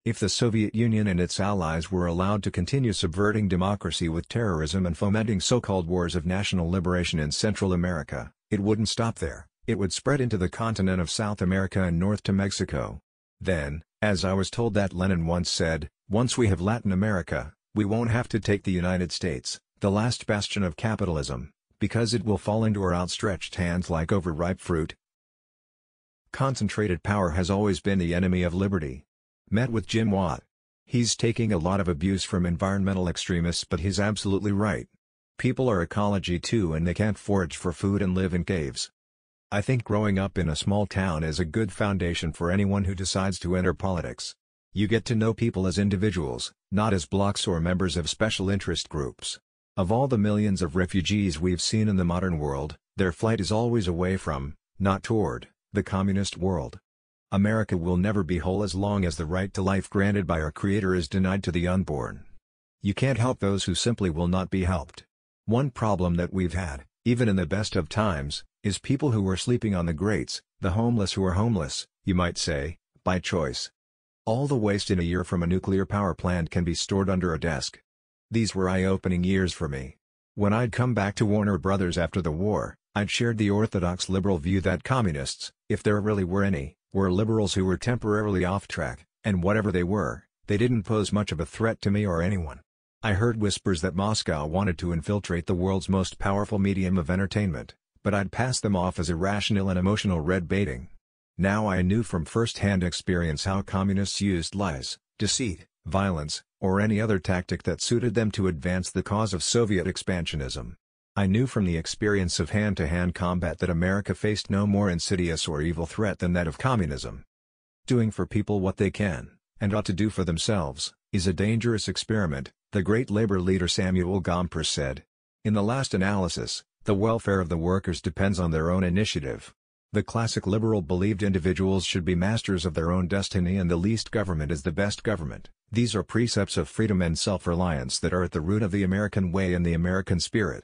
If the Soviet Union and its allies were allowed to continue subverting democracy with terrorism and fomenting so-called wars of national liberation in Central America, it wouldn't stop there, it would spread into the continent of South America and north to Mexico. Then, as I was told that Lenin once said, once we have Latin America, we won't have to take the United States, the last bastion of capitalism, because it will fall into our outstretched hands like overripe fruit. Concentrated power has always been the enemy of liberty. Met with Jim Watt. He's taking a lot of abuse from environmental extremists, but he's absolutely right. People are ecology too, and they can't forage for food and live in caves. I think growing up in a small town is a good foundation for anyone who decides to enter politics. You get to know people as individuals, not as blocks or members of special interest groups. Of all the millions of refugees we've seen in the modern world, their flight is always away from, not toward, the communist world. America will never be whole as long as the right to life granted by our Creator is denied to the unborn. You can't help those who simply will not be helped. One problem that we've had, even in the best of times, is people who are sleeping on the grates, the homeless who are homeless, you might say, by choice. All the waste in a year from a nuclear power plant can be stored under a desk. These were eye-opening years for me. When I'd come back to Warner Brothers after the war, I'd shared the orthodox liberal view that communists, if there really were any, were liberals who were temporarily off track, and whatever they were, they didn't pose much of a threat to me or anyone. I heard whispers that Moscow wanted to infiltrate the world's most powerful medium of entertainment, but I'd pass them off as irrational and emotional red baiting. Now I knew from first-hand experience how communists used lies, deceit, violence, or any other tactic that suited them to advance the cause of Soviet expansionism. I knew from the experience of hand-to-hand combat that America faced no more insidious or evil threat than that of communism. Doing for people what they can, and ought to do for themselves, is a dangerous experiment, the great labor leader Samuel Gompers said. In the last analysis, the welfare of the workers depends on their own initiative. The classic liberal believed individuals should be masters of their own destiny and the least government is the best government. These are precepts of freedom and self-reliance that are at the root of the American way and the American spirit.